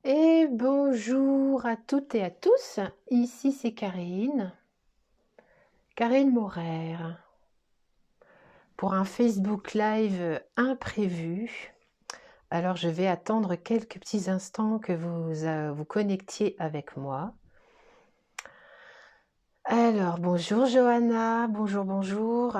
Et bonjour à toutes et à tous, ici c'est Karine Maurer, pour un Facebook Live imprévu. Alors je vais attendre quelques petits instants que vous connectiez avec moi. Alors bonjour Johanna, bonjour.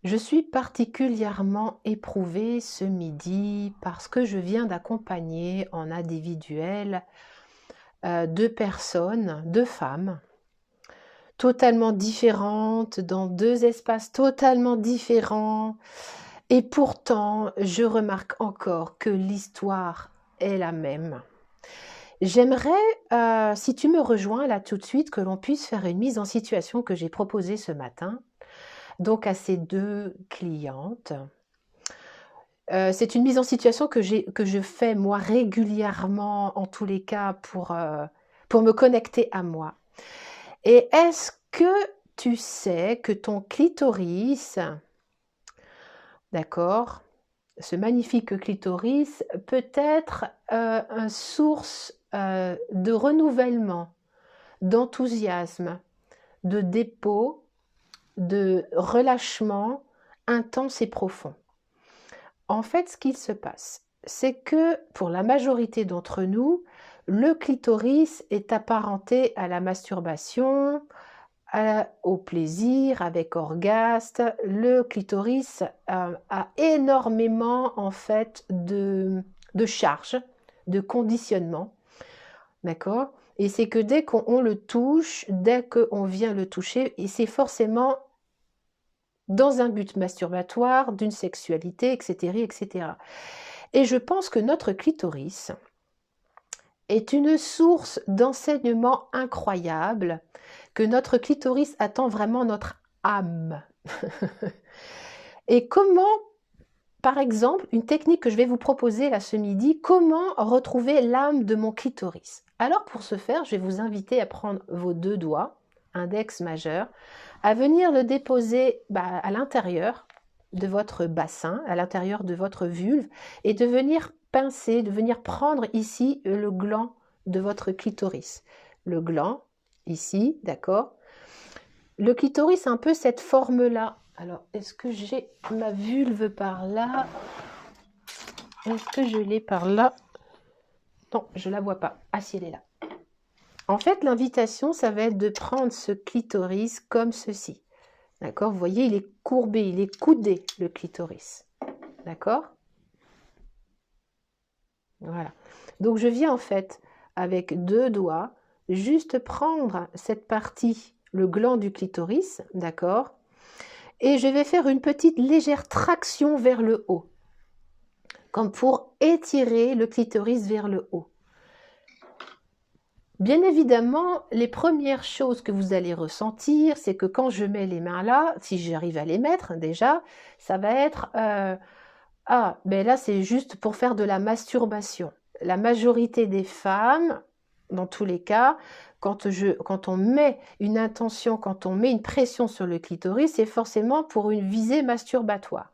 Je suis particulièrement éprouvée ce midi parce que je viens d'accompagner en individuel deux personnes, deux femmes, totalement différentes, dans deux espaces totalement différents. Et pourtant, je remarque encore que l'histoire est la même. J'aimerais, si tu me rejoins là tout de suite, que l'on puisse faire une mise en situation que j'ai proposée ce matin, donc à ces deux clientes. C'est une mise en situation que je fais moi régulièrement, en tous les cas, pour me connecter à moi. Et est-ce que tu sais que ton clitoris, d'accord, ce magnifique clitoris peut être une source de renouvellement, d'enthousiasme, de dépôt, de relâchement intense et profond. En fait, ce qu'il se passe, c'est que pour la majorité d'entre nous, le clitoris est apparenté à la masturbation, au plaisir avec orgasme. Le clitoris a énormément en fait de charge, de conditionnement, d'accord. Et c'est que dès qu'on le touche, dès qu'on vient le toucher, et c'est forcément dans un but masturbatoire, d'une sexualité, etc., etc. Et je pense que notre clitoris est une source d'enseignement incroyable, que notre clitoris attend vraiment notre âme. Et comment, par exemple, une technique que je vais vous proposer là ce midi, comment retrouver l'âme de mon clitoris? Alors pour ce faire, je vais vous inviter à prendre vos deux doigts, index majeur, à venir le déposer à l'intérieur de votre bassin, à l'intérieur de votre vulve, et de venir pincer, de venir prendre ici le gland de votre clitoris. Le gland, ici, d'accord. Le clitoris a un peu cette forme-là. Alors, est-ce que j'ai ma vulve par là? Est-ce que je l'ai par là? Non, je ne la vois pas. Ah si, elle est là. En fait, l'invitation, ça va être de prendre ce clitoris comme ceci. D'accord? Vous voyez, il est courbé, il est coudé, le clitoris. D'accord? Voilà. Donc, je viens en fait, avec deux doigts, juste prendre cette partie, le gland du clitoris, d'accord? Et je vais faire une petite légère traction vers le haut, comme pour étirer le clitoris vers le haut. Bien évidemment, les premières choses que vous allez ressentir, c'est que quand je mets les mains là, si j'arrive à les mettre déjà, ça va être ah, mais là c'est juste pour faire de la masturbation. La majorité des femmes, dans tous les cas, quand on met une intention, quand on met une pression sur le clitoris, c'est forcément pour une visée masturbatoire.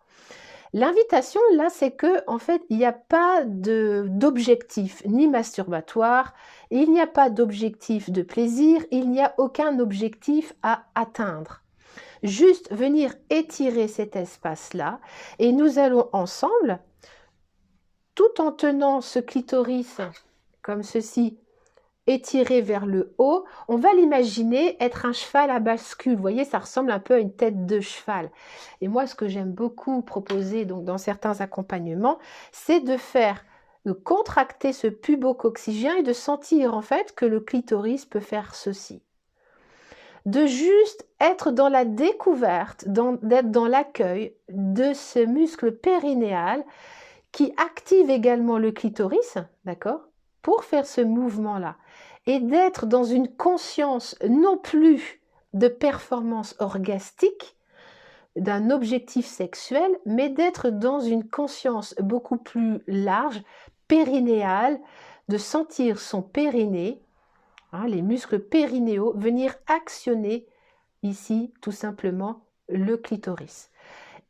L'invitation, là, c'est que en fait, il n'y a pas d'objectif ni masturbatoire, il n'y a pas d'objectif de plaisir, il n'y a aucun objectif à atteindre. Juste venir étirer cet espace-là et nous allons ensemble, tout en tenant ce clitoris comme ceci, étiré vers le haut, on va l'imaginer être un cheval à bascule. Vous voyez, ça ressemble un peu à une tête de cheval. Et moi, ce que j'aime beaucoup proposer donc, dans certains accompagnements, c'est de contracter ce pubococcygien et de sentir en fait que le clitoris peut faire ceci. De juste être dans la découverte, d'être dans l'accueil de ce muscle périnéal qui active également le clitoris, d'accord, pour faire ce mouvement-là. Et d'être dans une conscience non plus de performance orgastique, d'un objectif sexuel, mais d'être dans une conscience beaucoup plus large, périnéale, de sentir son périnée, les muscles périnéaux, venir actionner ici tout simplement le clitoris.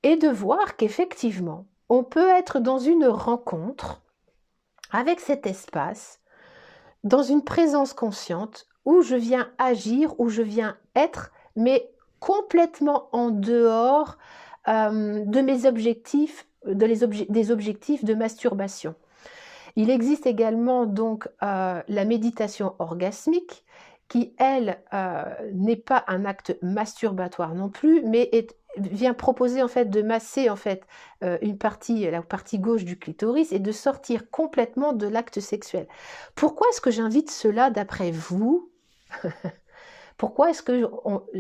Et de voir qu'effectivement, on peut être dans une rencontre avec cet espace, dans une présence consciente où je viens agir, où je viens être, mais complètement en dehors de mes objectifs, des objectifs de masturbation. Il existe également donc la méditation orgasmique qui, elle, n'est pas un acte masturbatoire non plus, mais vient proposer en fait de masser en fait la partie gauche du clitoris et de sortir complètement de l'acte sexuel. Pourquoi est-ce que j'invite cela d'après vous? Pourquoi est-ce que,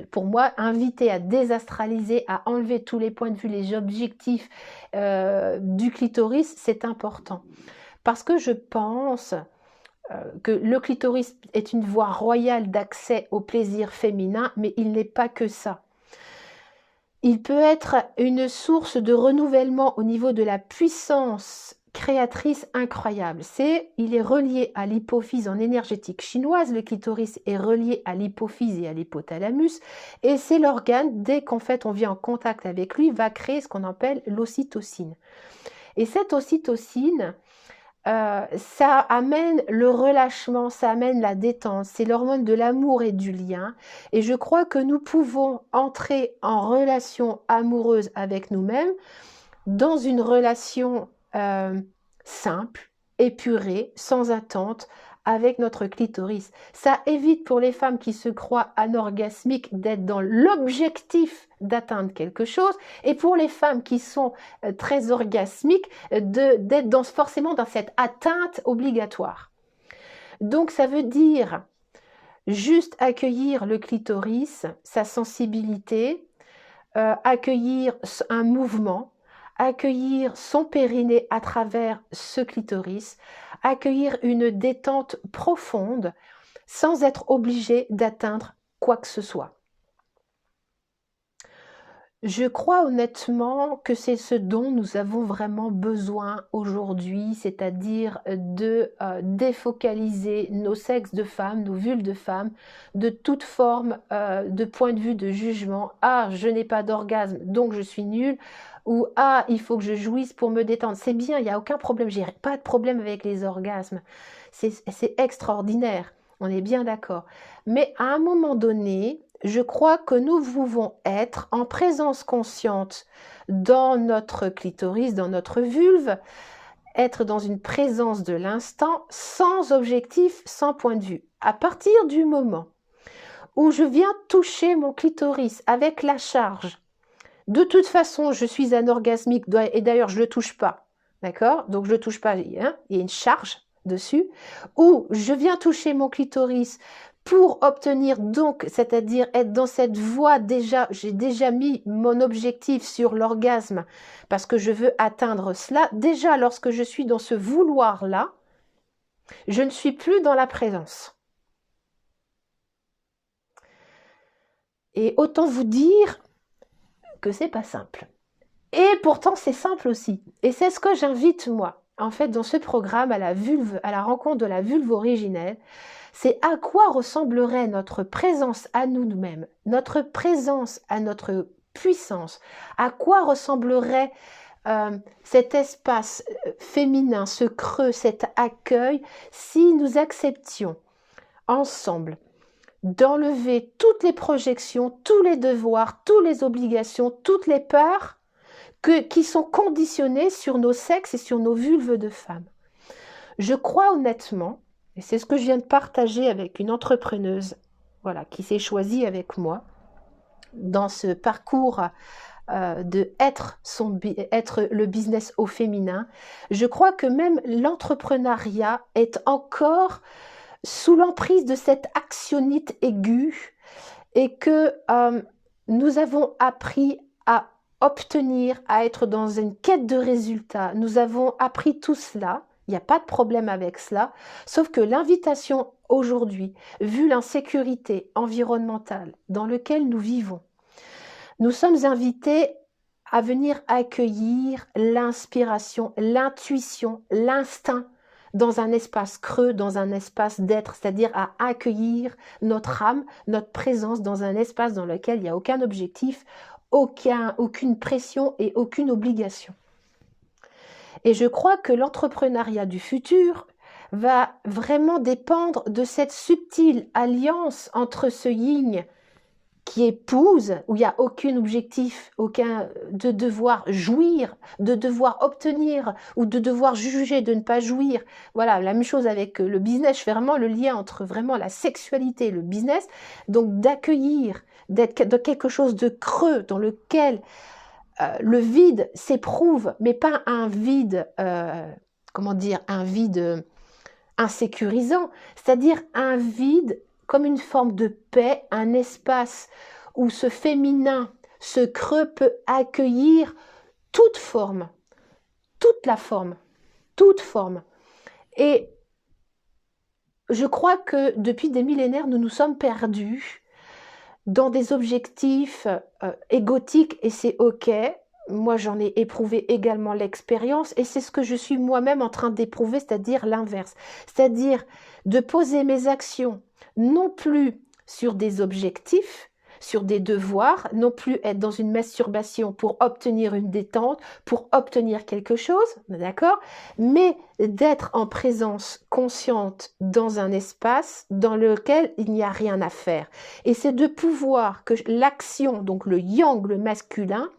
pour moi, inviter à désastraliser, à enlever tous les points de vue, les objectifs du clitoris, c'est important? Parce que je pense que le clitoris est une voie royale d'accès au plaisir féminin, mais il n'est pas que ça. Il peut être une source de renouvellement au niveau de la puissance créatrice incroyable. Il est relié à l'hypophyse en énergétique chinoise. Le clitoris est relié à l'hypophyse et à l'hypothalamus. Et c'est l'organe, dès qu'en fait on vient en contact avec lui, va créer ce qu'on appelle l'ocytocine. Et cette ocytocine, ça amène le relâchement, ça amène la détente, c'est l'hormone de l'amour et du lien. Et je crois que nous pouvons entrer en relation amoureuse avec nous-mêmes, dans une relation simple, épurée, sans attente, avec notre clitoris. Ça évite pour les femmes qui se croient anorgasmiques d'être dans l'objectif d'atteindre quelque chose, et pour les femmes qui sont très orgasmiques d'être forcément dans cette atteinte obligatoire. Donc ça veut dire juste accueillir le clitoris, sa sensibilité, accueillir un mouvement, accueillir son périnée à travers ce clitoris, accueillir une détente profonde sans être obligé d'atteindre quoi que ce soit. Je crois honnêtement que c'est ce dont nous avons vraiment besoin aujourd'hui, c'est-à-dire de défocaliser nos sexes de femmes, nos vulves de femmes, de toute forme de point de vue de jugement. Ah, je n'ai pas d'orgasme, donc je suis nulle. Ou ah, il faut que je jouisse pour me détendre. C'est bien, il n'y a aucun problème, j'ai pas de problème avec les orgasmes. C'est extraordinaire, on est bien d'accord. Mais à un moment donné, je crois que nous pouvons être en présence consciente dans notre clitoris, dans notre vulve, être dans une présence de l'instant, sans objectif, sans point de vue. À partir du moment où je viens toucher mon clitoris avec la charge, de toute façon, je suis anorgasmique, et d'ailleurs, je ne le touche pas, d'accord? Donc, je ne le touche pas, il y a une charge dessus, ou je viens toucher mon clitoris pour obtenir donc, c'est-à-dire être dans cette voie déjà, j'ai déjà mis mon objectif sur l'orgasme parce que je veux atteindre cela. Déjà, lorsque je suis dans ce vouloir-là, je ne suis plus dans la présence. Et autant vous dire que c'est pas simple. Et pourtant, c'est simple aussi. Et c'est ce que j'invite, moi, en fait, dans ce programme, à la rencontre de la vulve originelle. C'est à quoi ressemblerait notre présence à nous-mêmes, notre présence à notre puissance, à quoi ressemblerait cet espace féminin, ce creux, cet accueil, si nous acceptions ensemble d'enlever toutes les projections, tous les devoirs, toutes les obligations, toutes les peurs qui sont conditionnées sur nos sexes et sur nos vulves de femmes. Je crois honnêtement, et c'est ce que je viens de partager avec une entrepreneuse, voilà, qui s'est choisie avec moi dans ce parcours de être le business au féminin. Je crois que même l'entrepreneuriat est encore sous l'emprise de cette actionnite aiguë et que nous avons appris à obtenir, à être dans une quête de résultats. Nous avons appris tout cela. Il n'y a pas de problème avec cela, sauf que l'invitation aujourd'hui, vu l'insécurité environnementale dans laquelle nous vivons, nous sommes invités à venir accueillir l'inspiration, l'intuition, l'instinct dans un espace creux, dans un espace d'être, c'est-à-dire à accueillir notre âme, notre présence dans un espace dans lequel il n'y a aucun objectif, aucune pression et aucune obligation. Et je crois que l'entrepreneuriat du futur va vraiment dépendre de cette subtile alliance entre ce yin qui épouse, où il n'y a aucun objectif, aucun de devoir jouir, de devoir obtenir ou de devoir juger, de ne pas jouir. Voilà, la même chose avec le business. Je fais vraiment le lien entre vraiment la sexualité et le business. Donc d'accueillir, d'être dans quelque chose de creux dans lequel le vide s'éprouve, mais pas un vide, comment dire, un vide insécurisant, c'est-à-dire un vide comme une forme de paix, un espace où ce féminin, ce creux peut accueillir toute forme, toute la forme, toute forme. Et je crois que depuis des millénaires, nous nous sommes perdus dans des objectifs égotiques et c'est ok. Moi, j'en ai éprouvé également l'expérience et c'est ce que je suis moi-même en train d'éprouver, c'est-à-dire l'inverse. C'est-à-dire de poser mes actions non plus sur des objectifs, sur des devoirs, non plus être dans une masturbation pour obtenir une détente, pour obtenir quelque chose, d'accord, mais d'être en présence consciente dans un espace dans lequel il n'y a rien à faire. Et c'est de pouvoir que l'action, donc le yang, le masculin,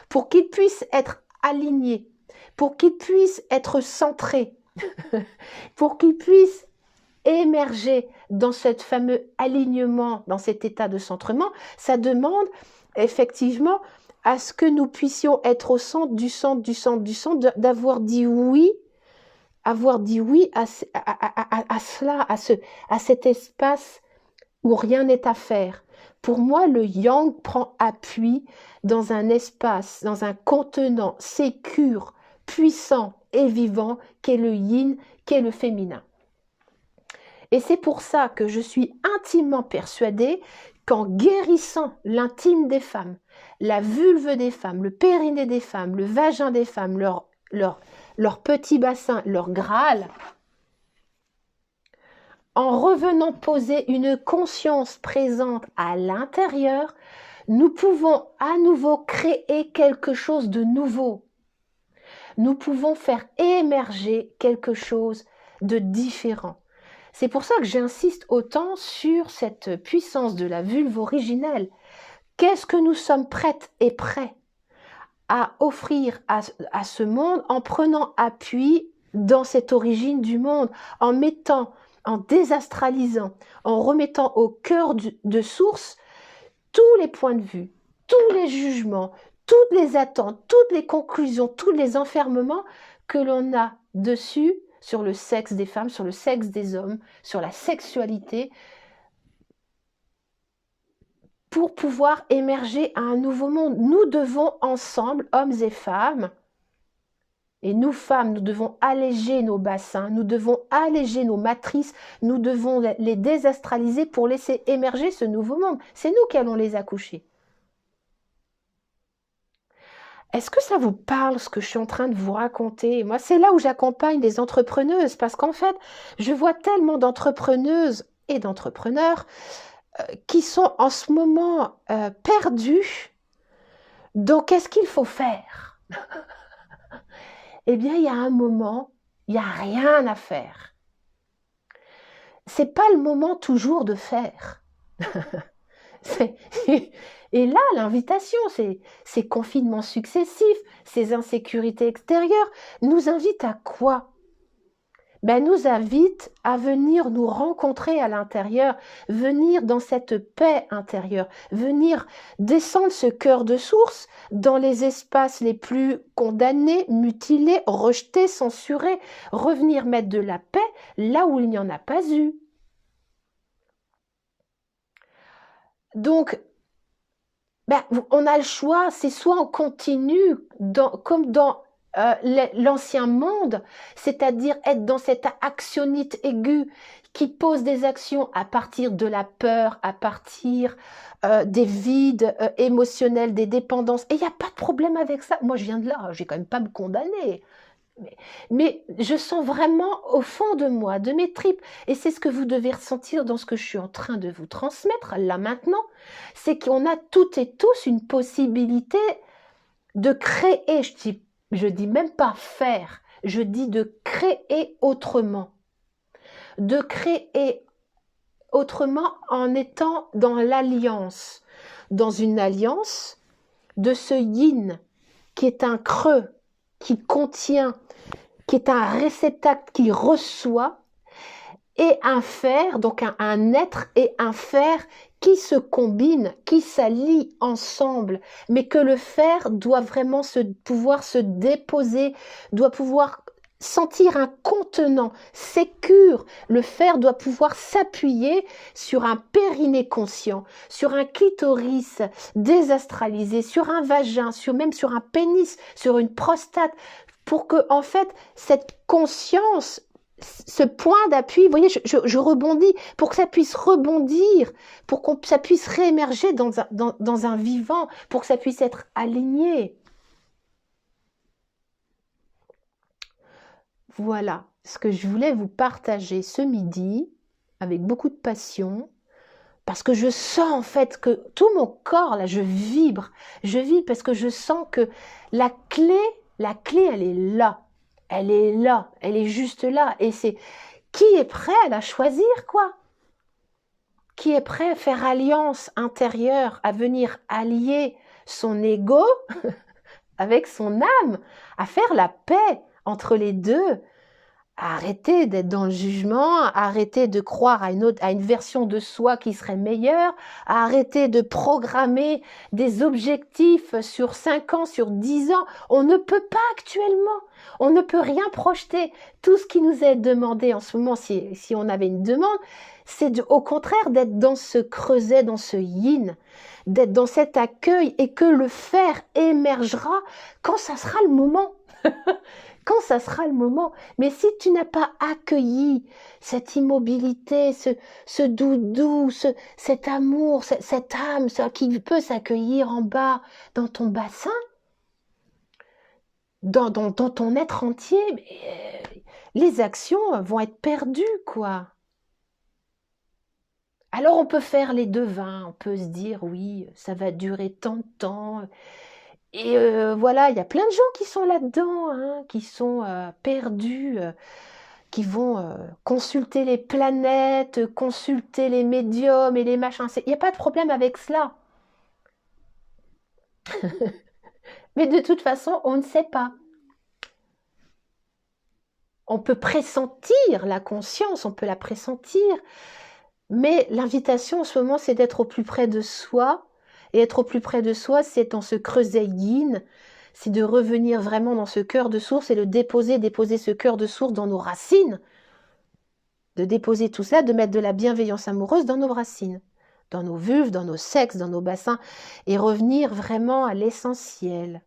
pour qu'il puisse être aligné, pour qu'il puisse être centré, pour qu'il puisse émerger dans ce fameux alignement, dans cet état de centrement, ça demande effectivement à ce que nous puissions être au centre du centre du centre du centre, d'avoir dit oui à cela, à cet espace où rien n'est à faire. Pour moi, le yang prend appui dans un espace, dans un contenant sécure, puissant et vivant qu'est le yin, qu'est le féminin. Et c'est pour ça que je suis intimement persuadée qu'en guérissant l'intime des femmes, la vulve des femmes, le périnée des femmes, le vagin des femmes, leur petit bassin, leur Graal, en revenant poser une conscience présente à l'intérieur, nous pouvons à nouveau créer quelque chose de nouveau. Nous pouvons faire émerger quelque chose de différent. C'est pour ça que j'insiste autant sur cette puissance de la vulve originelle. Qu'est-ce que nous sommes prêtes et prêts à offrir à ce monde en prenant appui dans cette origine du monde, en désastralisant, en remettant au cœur de source tous les points de vue, tous les jugements, toutes les attentes, toutes les conclusions, tous les enfermements que l'on a dessus, sur le sexe des femmes, sur le sexe des hommes, sur la sexualité, pour pouvoir émerger à un nouveau monde. Nous devons ensemble, hommes et femmes, et nous femmes, nous devons alléger nos bassins, nous devons alléger nos matrices, nous devons les désastraliser pour laisser émerger ce nouveau monde. C'est nous qui allons les accoucher. Est-ce que ça vous parle, ce que je suis en train de vous raconter? Moi, c'est là où j'accompagne les entrepreneuses, parce qu'en fait, je vois tellement d'entrepreneuses et d'entrepreneurs qui sont en ce moment perdus. Donc, qu'est-ce qu'il faut faire? Eh bien, il y a un moment, il n'y a rien à faire. C'est pas le moment toujours de faire. Et là, l'invitation, ces confinements successifs, ces insécurités extérieures, nous invitent à quoi? Nous invite à venir nous rencontrer à l'intérieur, venir dans cette paix intérieure, venir descendre ce cœur de source dans les espaces les plus condamnés, mutilés, rejetés, censurés, revenir mettre de la paix là où il n'y en a pas eu. Donc, on a le choix, c'est soit on continue comme dans l'ancien monde, c'est-à-dire être dans cette actionnite aiguë qui pose des actions à partir de la peur, à partir des vides émotionnels, des dépendances. Et il n'y a pas de problème avec ça. Moi, je viens de là, je vais quand même pas me condamner. Mais je sens vraiment au fond de moi, de mes tripes, et c'est ce que vous devez ressentir dans ce que je suis en train de vous transmettre là maintenant, c'est qu'on a toutes et tous une possibilité de créer, je dis même pas faire, je dis de créer autrement. De créer autrement en étant dans l'alliance. Dans une alliance de ce yin qui est un creux, qui contient, qui est un réceptacle qui reçoit, et un fer, donc un être et un fer qui se combinent, qui s'allient ensemble, mais que le fer doit vraiment pouvoir se déposer, doit pouvoir sentir un contenant sécure. Le fer doit pouvoir s'appuyer sur un périnée conscient, sur un clitoris désastralisé, sur un vagin, même sur un pénis, sur une prostate, pour que, en fait, cette conscience, ce point d'appui, vous voyez, je rebondis, pour que ça puisse rebondir, pour que ça puisse réémerger dans un vivant, pour que ça puisse être aligné. Voilà ce que je voulais vous partager ce midi, avec beaucoup de passion, parce que je sens en fait que tout mon corps, là, je vibre parce que je sens que la clé, elle est là. Elle est là, elle est juste là. Et c'est qui est prêt à la choisir, quoi? Qui est prêt à faire alliance intérieure, à venir allier son ego avec son âme, à faire la paix entre les deux, à arrêter d'être dans le jugement, à arrêter de croire à une version de soi qui serait meilleure, à arrêter de programmer des objectifs sur 5 ans, sur 10 ans. On ne peut pas actuellement. On ne peut rien projeter. Tout ce qui nous est demandé en ce moment, si on avait une demande, c'est au contraire d'être dans ce creuset, dans ce yin, d'être dans cet accueil et que le faire émergera quand ça sera le moment. Quand ça sera le moment. Mais si tu n'as pas accueilli cette immobilité, ce doudou, cet amour, cette âme, ça qui peut s'accueillir en bas dans ton bassin, dans ton être entier, les actions vont être perdues, quoi. Alors on peut faire les devins, on peut se dire oui, ça va durer tant de temps. Et voilà, il y a plein de gens qui sont là-dedans, hein, qui sont perdus, qui vont consulter les planètes, consulter les médiums et les machins. Il n'y a pas de problème avec cela. Mais de toute façon, on ne sait pas. On peut pressentir la conscience, on peut la pressentir. Mais l'invitation en ce moment, c'est d'être au plus près de soi. Et être au plus près de soi, c'est dans ce creuset yin, c'est de revenir vraiment dans ce cœur de source et de déposer ce cœur de source dans nos racines. De déposer tout ça, de mettre de la bienveillance amoureuse dans nos racines, dans nos vulves, dans nos sexes, dans nos bassins, et revenir vraiment à l'essentiel.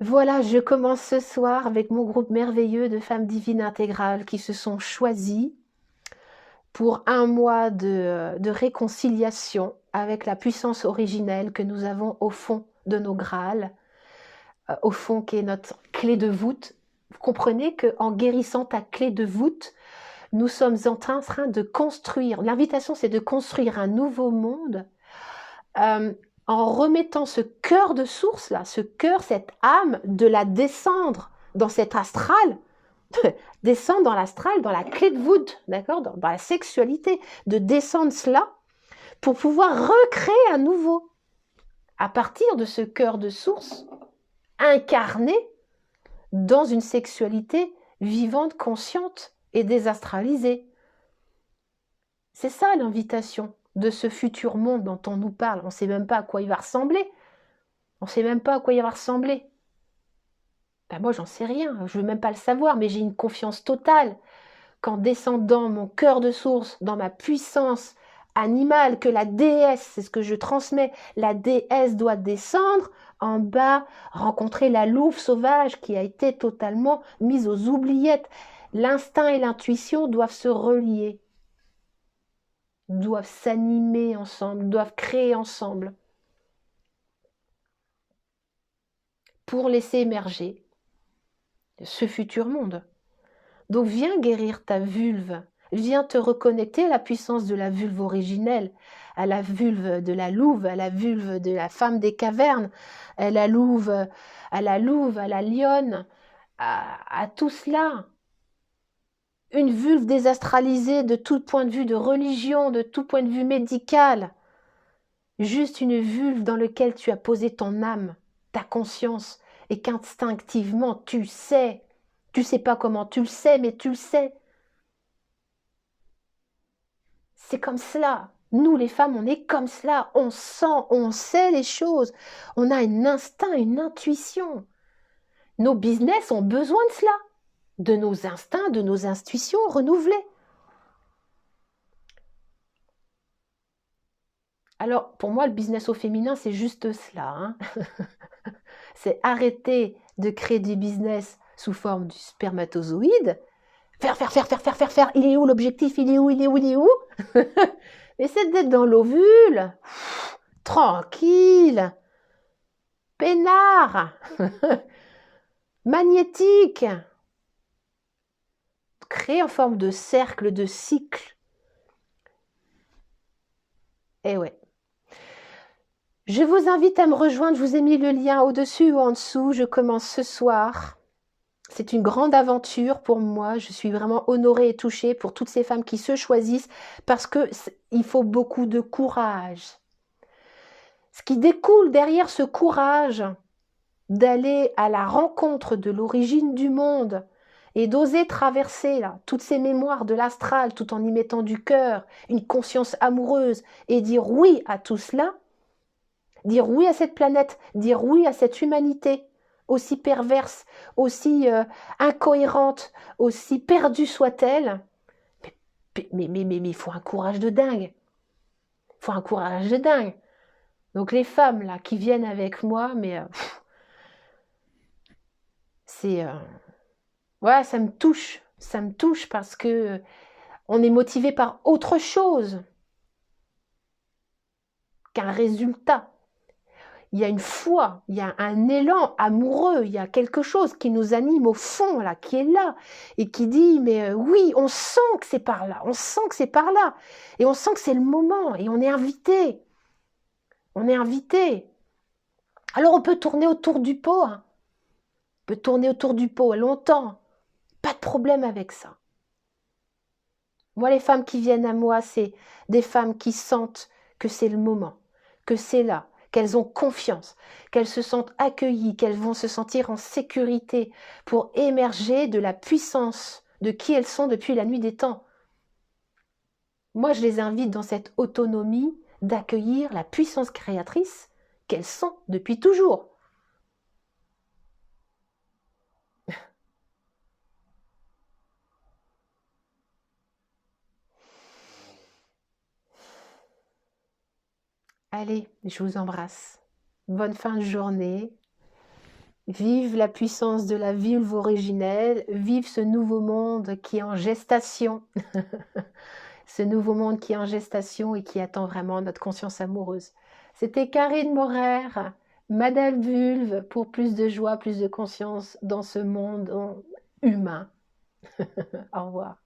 Voilà, je commence ce soir avec mon groupe merveilleux de femmes divines intégrales qui se sont choisies pour un mois de réconciliation avec la puissance originelle que nous avons au fond de nos grâles, au fond qui est notre clé de voûte. Vous comprenez qu'en guérissant ta clé de voûte, nous sommes en train de construire, l'invitation c'est de construire un nouveau monde en remettant ce cœur de source là, ce cœur, cette âme, de la descendre dans cet astral, descendre dans l'astral, dans la clé de voûte, d'accord, dans la sexualité, de descendre cela pour pouvoir recréer à nouveau, à partir de ce cœur de source, incarné dans une sexualité vivante, consciente et désastralisée. C'est ça l'invitation de ce futur monde dont on nous parle. On ne sait même pas à quoi il va ressembler. On ne sait même pas à quoi il va ressembler. Ben moi, j'en sais rien. Je ne veux même pas le savoir, mais j'ai une confiance totale qu'en descendant mon cœur de source, dans ma puissance animale, que la déesse, c'est ce que je transmets, la déesse doit descendre en bas, rencontrer la louve sauvage qui a été totalement mise aux oubliettes. L'instinct et l'intuition doivent se relier, doivent s'animer ensemble, doivent créer ensemble pour laisser émerger ce futur monde. Donc viens guérir ta vulve, Viens te reconnecter à la puissance de la vulve originelle, à la vulve de la louve, à la vulve de la femme des cavernes, à la louve, à la louve, à la lionne, à tout cela. Une vulve désastralisée de tout point de vue de religion, de tout point de vue médical. Juste une vulve dans laquelle tu as posé ton âme, ta conscience, et qu'instinctivement tu sais. Tu sais pas comment tu le sais, mais tu le sais. C'est comme cela. Nous, les femmes, on est comme cela. On sent, on sait les choses. On a un instinct, une intuition. Nos business ont besoin de cela, de nos instincts, de nos intuitions renouvelées. Alors, pour moi, le business au féminin, c'est juste cela. Hein. C'est arrêter de créer du business sous forme du spermatozoïde. Faire. Il est où l'objectif? Il est où? Mais c'est d'être dans l'ovule. Tranquille. Peinard. Magnétique. Créer en forme de cercle, de cycle. Eh ouais. Je vous invite à me rejoindre, je vous ai mis le lien au-dessus ou en dessous, je commence ce soir. C'est une grande aventure pour moi, je suis vraiment honorée et touchée pour toutes ces femmes qui se choisissent parce qu'il faut beaucoup de courage. Ce qui découle derrière ce courage d'aller à la rencontre de l'origine du monde et d'oser traverser là, toutes ces mémoires de l'astral tout en y mettant du cœur, une conscience amoureuse et dire oui à tout cela, dire oui à cette planète, dire oui à cette humanité, aussi perverse, aussi incohérente, aussi perdue soit-elle. Mais il faut un courage de dingue. Il faut un courage de dingue. Donc les femmes là qui viennent avec moi, mais c'est... ouais, ça me touche. Ça me touche parce que on est motivé par autre chose qu'un résultat. Il y a une foi, il y a un élan amoureux, il y a quelque chose qui nous anime au fond, là, qui est là, et qui dit, mais oui, on sent que c'est par là, on sent que c'est par là, et on sent que c'est le moment, et on est invité. On est invité. Alors on peut tourner autour du pot, hein. On peut tourner autour du pot longtemps, pas de problème avec ça. Moi, les femmes qui viennent à moi, c'est des femmes qui sentent que c'est le moment, que c'est là, qu'elles ont confiance, qu'elles se sentent accueillies, qu'elles vont se sentir en sécurité pour émerger de la puissance de qui elles sont depuis la nuit des temps. Moi, je les invite dans cette autonomie d'accueillir la puissance créatrice qu'elles sont depuis toujours. Allez, je vous embrasse. Bonne fin de journée. Vive la puissance de la vulve originelle, vive ce nouveau monde qui est en gestation. Ce nouveau monde qui est en gestation et qui attend vraiment notre conscience amoureuse. C'était Karine Morer, Madame Vulve, pour plus de joie, plus de conscience dans ce monde humain. Au revoir.